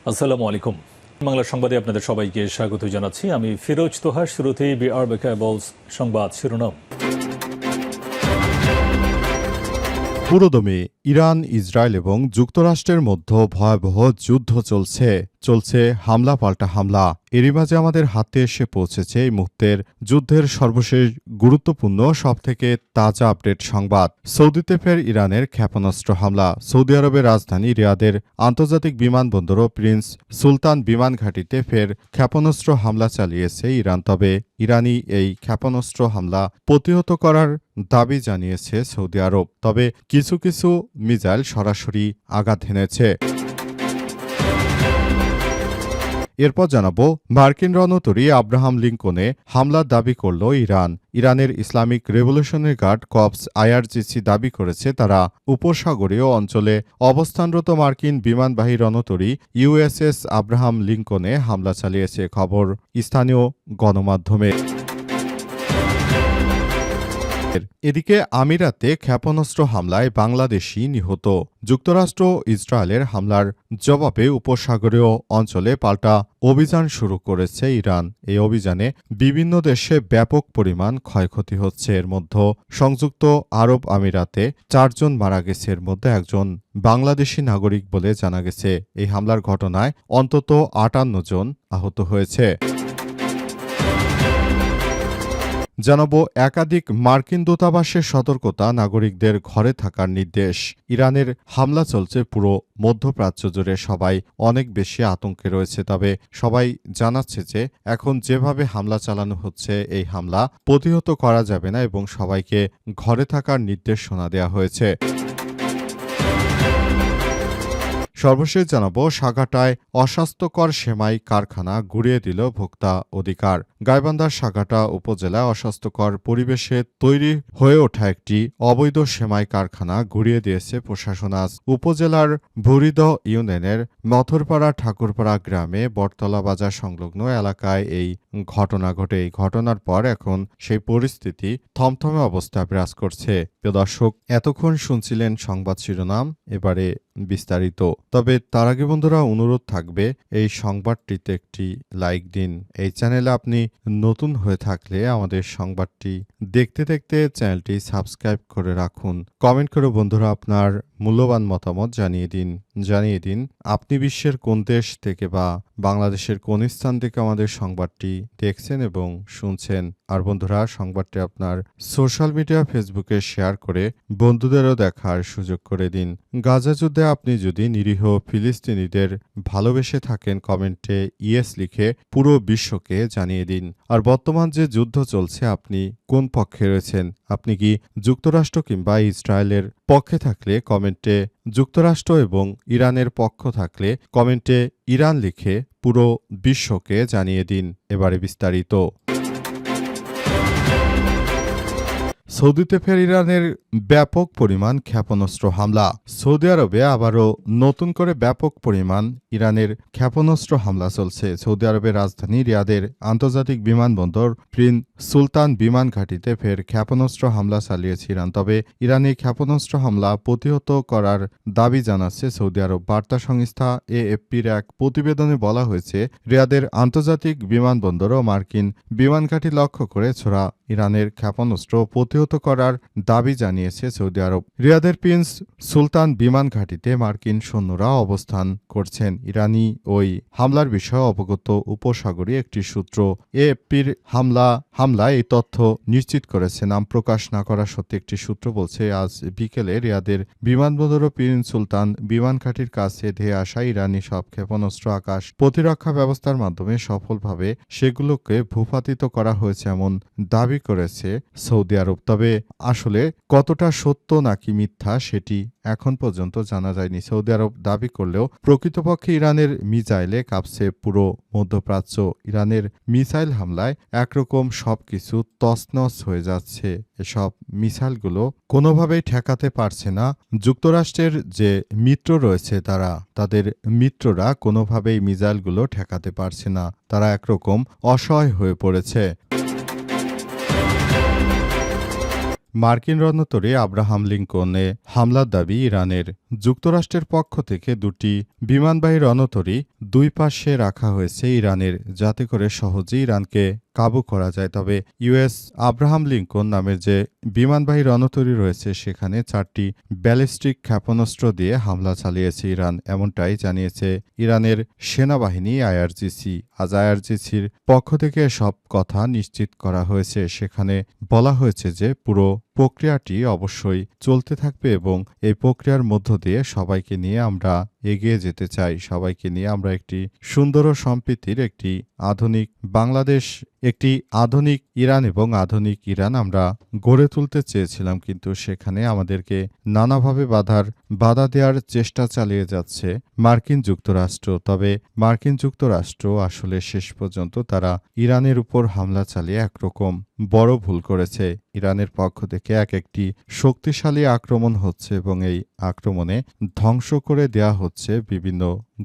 আসসালামু আলাইকুম। বাংলা সংবাদে আপনাদের সবাইকে স্বাগত জানাচ্ছি। আমি ফিরোজ তোহা। শুরুতেই বিআরবিকেবলস সংবাদ শিরোনাম। পুরোদমে ইরান, ইসরায়েল এবং যুক্তরাষ্ট্রের মধ্যে ভয়াবহ যুদ্ধ চলছে হামলা পাল্টা হামলা। এরই মাঝে আমাদের হাতে এসে পৌঁছেছে এই মুহূর্তের যুদ্ধের সর্বশেষ গুরুত্বপূর্ণ সবথেকে তাজা আপডেট সংবাদ। সৌদিতে ফের ইরানের ক্ষেপণাস্ত্র হামলা। সৌদি আরবের রাজধানী রিয়াদের আন্তর্জাতিক বিমানবন্দর ও প্রিন্স সুলতান বিমান ঘাঁটিতে ফের ক্ষেপণাস্ত্র হামলা চালিয়েছে ইরান। তবে ইরানি এই ক্ষেপণাস্ত্র হামলা প্রতিহত করার দাবি জানিয়েছে সৌদি আরব। তবে কিছু কিছু মিসাইল সরাসরি আঘাত হেনেছে। এরপর জানাবো, মার্কিন রণতরী আব্রাহাম লিঙ্কনে হামলার দাবি করল ইরান। ইরানের Islamic revolutionary guard corps IRGC দাবি করেছে তারা উপসাগরীয় অঞ্চলে অবস্থানরত মার্কিন বিমানবাহী রণতরী ইউএসএস আব্রাহাম লিঙ্কনে হামলা চালিয়েছে, খবর স্থানীয় গণমাধ্যমে। এদিকে আমিরাতে ক্ষেপণাস্ত্র হামলায় বাংলাদেশি নিহত। যুক্তরাষ্ট্র ইসরায়েলের হামলার জবাবে উপসাগরীয় অঞ্চলে পাল্টা অভিযান শুরু করেছে ইরান। এই অভিযানে বিভিন্ন দেশে ব্যাপক পরিমাণ ক্ষয়ক্ষতি হচ্ছে। এর মধ্যে সংযুক্ত আরব আমিরাতে 4 জন মারা গেছে, এর মধ্যে একজন বাংলাদেশি নাগরিক বলে জানা গেছে। এই হামলার ঘটনায় অন্তত 58 জন আহত হয়েছে। জানাবো, একাধিক মার্কিন দূতাবাসের সতর্কতা, নাগরিকদের ঘরে থাকার নির্দেশ। ইরানের হামলা চলছে পুরো মধ্যপ্রাচ্য জুড়ে, সবাই অনেক বেশি আতঙ্কে রয়েছে। তবে সবাই জানাচ্ছে যে এখন যেভাবে হামলা চালানো হচ্ছে এই হামলা প্রতিহত করা যাবে না এবং সবাইকে ঘরে থাকার নির্দেশনা দেওয়া হয়েছে। সর্বশেষ জানাবো, সাগাটায় অস্বাস্থ্যকর সেমাই কারখানা গুঁড়িয়ে দিল ভোক্তা অধিকার। গাইবান্ধার সাগাটা উপজেলায় অস্বাস্থ্যকর পরিবেশে তৈরি হয়ে ওঠা একটি অবৈধ সেমাই কারখানা গুঁড়িয়ে দিয়েছে প্রশাসন। আজ উপজেলার ভুরিদ ইউনিয়নের মথরপাড়া ঠাকুরপাড়া গ্রামে বটতলা বাজার সংলগ্ন এলাকায় এই ঘটনা ঘটে। এই ঘটনার পর এখন সেই পরিস্থিতি থমথমে অবস্থা বিরাজ করছে। প্রিয় দর্শক, এতক্ষণ শুনছিলেন সংবাদ শিরোনাম, এবারে বিস্তারিত। তবে তার আগে বন্ধুরা অনুরোধ থাকবে, এই সংবাদটিতে একটি লাইক দিন। এই চ্যানেলে আপনি নতুন হয়ে থাকলে আমাদের সংবাদটি দেখতে দেখতে চ্যানেলটি সাবস্ক্রাইব করে রাখুন। কমেন্ট করে বন্ধুরা আপনার মূল্যবান মতামত জানিয়ে দিন আপনি বিশ্বের কোন দেশ থেকে বা বাংলাদেশের কোন স্থান থেকে আমাদের সংবাদটি দেখছেন এবং শুনছেন। আর বন্ধুরা, সংবাদটি আপনার সোশ্যাল মিডিয়া ফেসবুকে শেয়ার করে বন্ধুদেরও দেখার সুযোগ করে দিন। গাজা যুদ্ধে আপনি যদি নিরীহ ফিলিস্তিনিদের ভালোবেসে থাকেন, কমেন্টে ইয়েস লিখে পুরো বিশ্বকে জানিয়ে দিন। আর বর্তমান যে যুদ্ধ চলছে আপনি কোন পক্ষে রয়েছেন? আপনি কি যুক্তরাষ্ট্র কিংবা ইসরায়েলের পক্ষে থাকলে কমেন্টে যুক্তরাষ্ট্র এবং ইরানের পক্ষ থাকলে কমেন্টে ইরান লিখে পুরো বিশ্বকে জানিয়ে দিন। এবারে বিস্তারিত। সৌদিতে ফের ইরানের ব্যাপক পরিমাণ ক্ষেপণাস্ত্র হামলা। সৌদি আরবে আবারও নতুন করে ব্যাপক পরিমাণ ইরানের ক্ষেপণাস্ত্র হামলা চলছে। সৌদি আরবের রাজধানী রিয়াদের আন্তর্জাতিক বিমানবন্দর প্রিন্স সুলতান বিমান ঘাঁটিতে ফের ক্ষেপণাস্ত্র হামলা চালিয়েছে ইরান। তবে ইরানি ক্ষেপণাস্ত্র হামলা প্রতিহত করার দাবি জানাচ্ছে সৌদি আরব। বার্তা সংস্থা এএফপির এক প্রতিবেদনে বলা হয়েছে, রিয়াদের আন্তর্জাতিক বিমানবন্দর ও মার্কিন বিমান ঘাঁটি লক্ষ্য করে ছোড়া ইরানের ক্ষেপণাস্ত্র প্রতিহত করার দাবি জানিয়েছে সৌদি আরব। রিয়াদের প্রিন্স সুলতান বিমান ঘাঁটিতে মার্কিন সৈন্যরা অবস্থান করছেন। ইরানি ওই হামলার বিষয়ে অবগত উপসাগরীয় একটি সূত্র এএফপির হামলায় এই তথ্য নিশ্চিত করেছে। নাম প্রকাশ না করা সত্ত্বে একটি সূত্র বলছে, আজ বিকেলে রিয়াদের বিমানবন্দর প্রিন্স সুলতান বিমান ঘাঁটির কাছে ধেয়ে আসা ইরানি সব ক্ষেপণাস্ত্র আকাশ প্রতিরক্ষা ব্যবস্থার মাধ্যমে সফলভাবে সেগুলোকে ভূপাতিত করা হয়েছে এমন দাবি করেছে সৌদি আরব। তবে আসলে কতটা সত্য নাকি মিথ্যা সেটি এখন পর্যন্ত জানা যায়নি। সৌদি আরব দাবি করলেও প্রকৃতপক্ষে ইরানের মিসাইলে কাঁপছে পুরো মধ্যপ্রাচ্য। ইরানের মিসাইল হামলায় একরকম সবকিছু তছনছ হয়ে যাচ্ছে। এসব মিসাইলগুলো কোনোভাবেই ঠেকাতে পারছে না যুক্তরাষ্ট্রের যে মিত্র রয়েছে তাদের মিত্ররা কোনোভাবেই মিসাইলগুলো ঠেকাতে পারছে না। তারা একরকম অসহায় হয়ে পড়েছে। মার্কিন রণতরী আব্রাহাম লিঙ্কনে হামলার দাবি ইরানের। যুক্তরাষ্ট্রের পক্ষ থেকে দুটি বিমানবাহী রণতরী দুই পাশে রাখা হয়েছে ইরানের, যাতে করে সহজেই ইরানকে কাবু করা যায়। তবে ইউএস আব্রাহাম লিঙ্কন নামের যে বিমানবাহী রণতরী রয়েছে সেখানে 4টি ব্যালিস্টিক ক্ষেপণাস্ত্র দিয়ে হামলা চালিয়েছে ইরান, এমনটাই জানিয়েছে ইরানের সেনাবাহিনী আইআরজিসি। আজ আইআরজিসির পক্ষ থেকে সব কথা নিশ্চিত করা হয়েছে। সেখানে বলা হয়েছে যে পুরো প্রক্রিয়াটি অবশ্যই চলতে থাকবে এবং এই প্রক্রিয়ার মধ্য দিয়ে সবাইকে নিয়ে আমরা এগিয়ে যেতে চাই। সবাইকে নিয়ে আমরা একটি সুন্দর ও সম্প্রীতির একটি আধুনিক বাংলাদেশ, একটি আধুনিক ইরান এবং আধুনিক ইরান আমরা গড়ে তুলতে চেয়েছিলাম, কিন্তু সেখানে আমাদেরকে নানাভাবে বাধা দেওয়ার চেষ্টা চালিয়ে যাচ্ছে মার্কিন যুক্তরাষ্ট্র। তবে মার্কিন যুক্তরাষ্ট্র আসলে শেষ পর্যন্ত তারা ইরানের উপর হামলা চালিয়ে একরকম বড় ভুল করেছে। ইরানের পক্ষ থেকে একটি শক্তিশালী আক্রমণ হচ্ছে এবং এই আক্রমণে ধ্বংস করে দেয়া হচ্ছে বিভিন্ন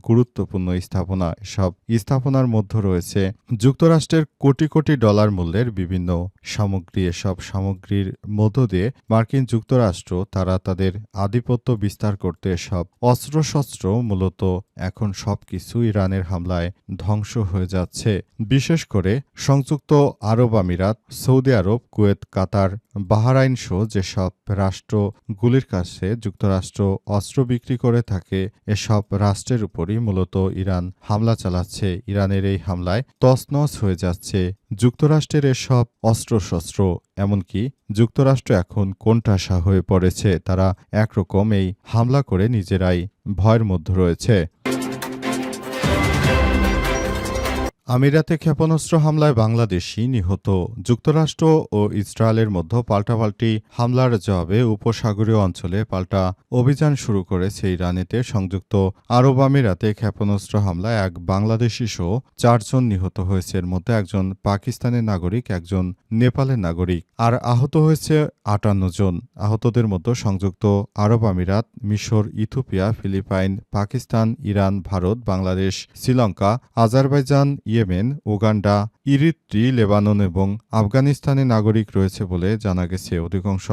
গুরুত্বপূর্ণ স্থাপনা। সব স্থাপনার মধ্যে রয়েছে যুক্তরাষ্ট্রের কোটি কোটি ডলার মূল্যের বিভিন্ন সামগ্রী। এসব সামগ্রীর মধ্য দিয়ে মার্কিন যুক্তরাষ্ট্র তারা তাদের আধিপত্য বিস্তার করতে সব অস্ত্রশস্ত্র মূলত এখন সবকিছু ইরানের হামলায় ধ্বংস হয়ে যাচ্ছে। বিশেষ করে সংযুক্ত আরব আমিরাত, সৌদি আরব, কুয়েত, কাতার, বাহরাইন সহ যেসব রাষ্ট্রগুলির কাছে যুক্তরাষ্ট্র অস্ত্র বিক্রি করে থাকে, এসব রাষ্ট্রের উপরই মূলত ইরান হামলা চালাচ্ছে। ইরানের এই হামলায় তছনছ হয়ে যাচ্ছে যুক্তরাষ্ট্রের এসব অস্ত্রশস্ত্র। এমনকি যুক্তরাষ্ট্র এখন কোণঠাসা হয়ে পড়েছে। তারা একরকম এই হামলা করে নিজেরাই ভয়ের মধ্যে রয়েছে। আমিরাতে ক্ষেপণাস্ত্র হামলায় বাংলাদেশি নিহত। যুক্তরাষ্ট্র ও ইসরায়েলের মধ্যে পাল্টাপাল্টি হামলার জবাবে উপসাগরীয় অঞ্চলে পাল্টা অভিযান শুরু করেছে ইরানেতে সংযুক্ত আরব আমিরাতে ক্ষেপণাস্ত্র হামলায় এক বাংলাদেশি সহ 4 জন নিহত হয়েছে। এর মধ্যে একজন পাকিস্তানের নাগরিক, একজন নেপালের নাগরিক, আর আহত হয়েছে 58 জন। আহতদের মধ্যে সংযুক্ত আরব আমিরাত, মিশর, Ethiopia, Philippine, Pakistan, Iran, Bharat, Bangladesh, Sri Lanka, Azerbaijan, Yemen, Uganda, Eritrea, Lebanon এবং আফগানিস্তানের নাগরিক রয়েছে বলে জানা গেছে। অধিকাংশ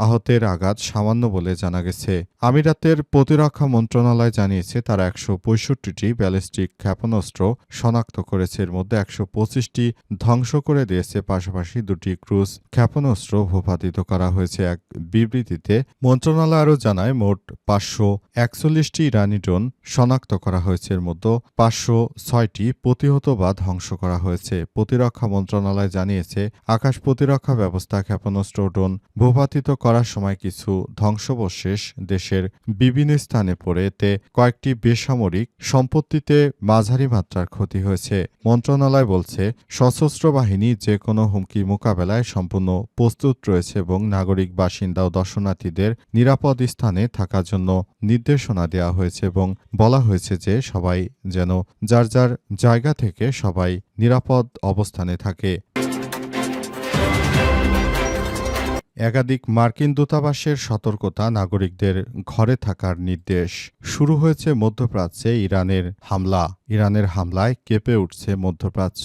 আহতের আঘাত সামান্য বলে জানা গেছে। আমিরাতের প্রতিরক্ষা মন্ত্রণালয় জানিয়েছে তারা 165টি ব্যালিস্টিক ক্ষেপণাস্ত্র শনাক্ত করেছে। এর মধ্যে 125টি ধ্বংস করে দিয়েছে। পাশাপাশি 2টি ক্রুজ ক্ষেপণাস্ত্র ভূপাতিত করা হয়েছে। এক বিবৃতিতে মন্ত্রণালয় আরও জানায় মোট 541টি ইরানি ড্রোন শনাক্ত করা হয়েছে। এর মধ্যে 506টি প্রতিহত বা ধ্বংস করা হয়েছে। প্রতিরক্ষা মন্ত্রণালয় জানিয়েছে আকাশ প্রতিরক্ষা ব্যবস্থা ক্ষেপণাস্ত্র ড্রোন ভূপাতিত করার সময় কিছু ধ্বংসাবশেষ দেশের বিভিন্ন স্থানে পড়ে এতে কয়েকটি বেসামরিক সম্পত্তিতে মাঝারি মাত্রার ক্ষতি হয়েছে। মন্ত্রণালয় বলছে সশস্ত্র বাহিনী যে কোনো হুমকি মোকাবেলায় সম্পূর্ণ প্রস্তুত রয়েছে এবং নাগরিক, বাসিন্দা ও দর্শনার্থীদের নিরাপদ স্থানে থাকার জন্য নির্দেশনা দেওয়া হয়েছে এবং বলা হয়েছে যে সবাই যেন যার যার জায়গা থেকে সবাই নিরাপদ অবস্থানে থাকে। একাধিক মার্কিন দূতাবাসের সতর্কতা, নাগরিকদের ঘরে থাকার নির্দেশ। শুরু হয়েছে মধ্যপ্রাচ্যে ইরানের হামলা। ইরানের হামলায় কেঁপে উঠছে মধ্যপ্রাচ্য।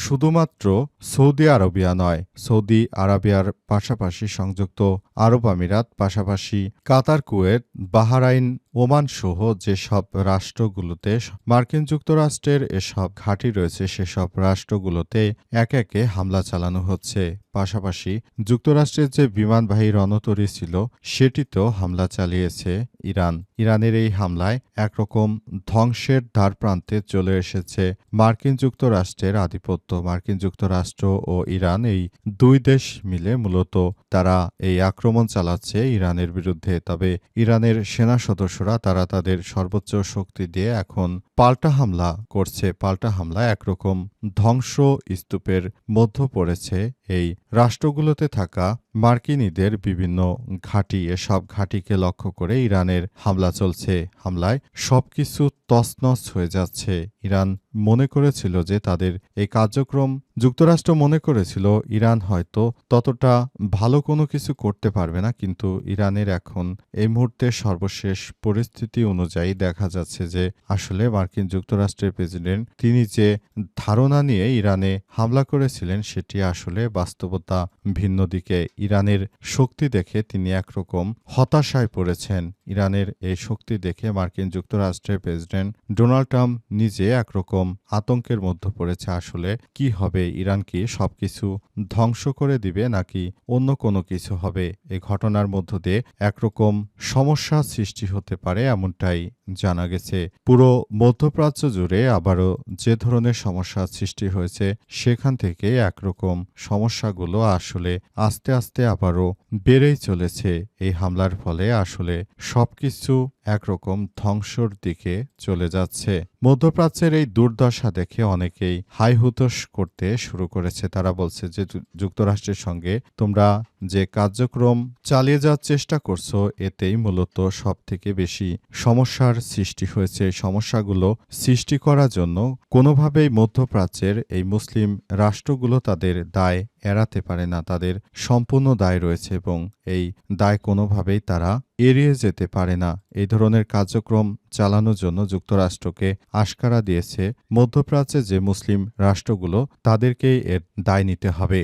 শুধুমাত্র সৌদি আরবিয়া নয়, সৌদি আরবিয়ার পাশাপাশি সংযুক্ত আরব আমিরাত, পাশাপাশি কাতার, কুয়েত, বাহরাইন, ওমান সহ যেসব রাষ্ট্রগুলোতে মার্কিন যুক্তরাষ্ট্রের এসব ঘাঁটি রয়েছে সেসব রাষ্ট্রগুলোতে একে একে হামলা চালানো হচ্ছে। পাশাপাশি যুক্তরাষ্ট্রের যে বিমানবাহী রণতরী ছিল সেটিতেও হামলা চালিয়েছে ইরান। ইরানের এই হামলায় একরকম ধ্বংসের দ্বারপ্রান্তে চলে এসেছে মার্কিন যুক্তরাষ্ট্রের আধিপত্য। মার্কিন যুক্তরাষ্ট্র ও ইরান এই দুই দেশ মিলে মূলত তারা এই আক্রমণ চালাচ্ছে ইরানের বিরুদ্ধে। তবে ইরানের সেনা সদস্যরা তারা তাদের সর্বোচ্চ শক্তি দিয়ে এখন পাল্টা হামলা করছে। পাল্টা হামলা একরকম ধ্বংস স্তূপের মধ্যে পড়েছে এই রাষ্ট্রগুলোতে থাকা মার্কিনীদের বিভিন্ন ঘাঁটি। এসব ঘাঁটিকে লক্ষ্য করে ইরানের ধরনের হামলা চলছে। হামলায় সবকিছু তছনছ হয়ে যাচ্ছে। ইরান মনে করেছিল যে তাদের এই কার্যক্রম, যুক্তরাষ্ট্র মনে করেছিল ইরান হয়তো ততটা ভালো কোনো কিছু করতে পারবে না, কিন্তু ইরানের এখন এই মুহূর্তে সর্বশেষ পরিস্থিতি অনুযায়ী দেখা যাচ্ছে যে আসলে মার্কিন যুক্তরাষ্ট্রের প্রেসিডেন্ট তিনি যে ধারণা নিয়ে ইরানে হামলা করেছিলেন সেটি আসলে বাস্তবতা ভিন্ন দিকে। ইরানের শক্তি দেখে তিনি একরকম হতাশায় পড়েছেন। ইরানের এই শক্তি দেখে মার্কিন যুক্তরাষ্ট্রের প্রেসিডেন্ট ডোনাল্ড ট্রাম্প নিজে একরকম আতঙ্কের মধ্যে পড়েছে। আসলে কি হবে? ইরান কি সবকিছু ধ্বংস করে দিবে নাকি অন্য কোনো কিছু হবে? এই ঘটনার মধ্য দিয়ে একরকম সমস্যা সৃষ্টি হতে পারে এমনটাই জানা গেছে। পুরো মধ্যপ্রাচ্য জুড়ে আবারও যে ধরনের সমস্যার সৃষ্টি হয়েছে সেখান থেকে একরকম সমস্যাগুলো আসলে আস্তে আস্তে আবারও বেড়েই চলেছে। এই হামলার ফলে আসলে সবকিছু একরকম ধ্বংসর দিকে চলে যাচ্ছে। মধ্যপ্রাচ্যের এই দুর্দশা দেখে অনেকেই হাই হুতাশ করতে শুরু করেছে। তারা বলছে যে যুক্তরাষ্ট্রের সঙ্গে তোমরা যে কার্যক্রম চালিয়ে যাওয়ার চেষ্টা করছো এতেই মূলত সবথেকে বেশি সমস্যার সৃষ্টি হয়েছে। এই সমস্যাগুলো সৃষ্টি করার জন্য কোনোভাবেই মধ্যপ্রাচ্যের এই মুসলিম রাষ্ট্রগুলো তাদের দায় এড়াতে পারে না। তাদের সম্পূর্ণ দায় রয়েছে এবং এই দায় কোনোভাবেই তারা এড়িয়ে যেতে পারে না। এই ধরনের কার্যক্রম চালানোর জন্য যুক্তরাষ্ট্রকে আশকারা দিয়েছে মধ্যপ্রাচ্যে যে মুসলিম রাষ্ট্রগুলো, তাদেরকেই এর দায় নিতে হবে।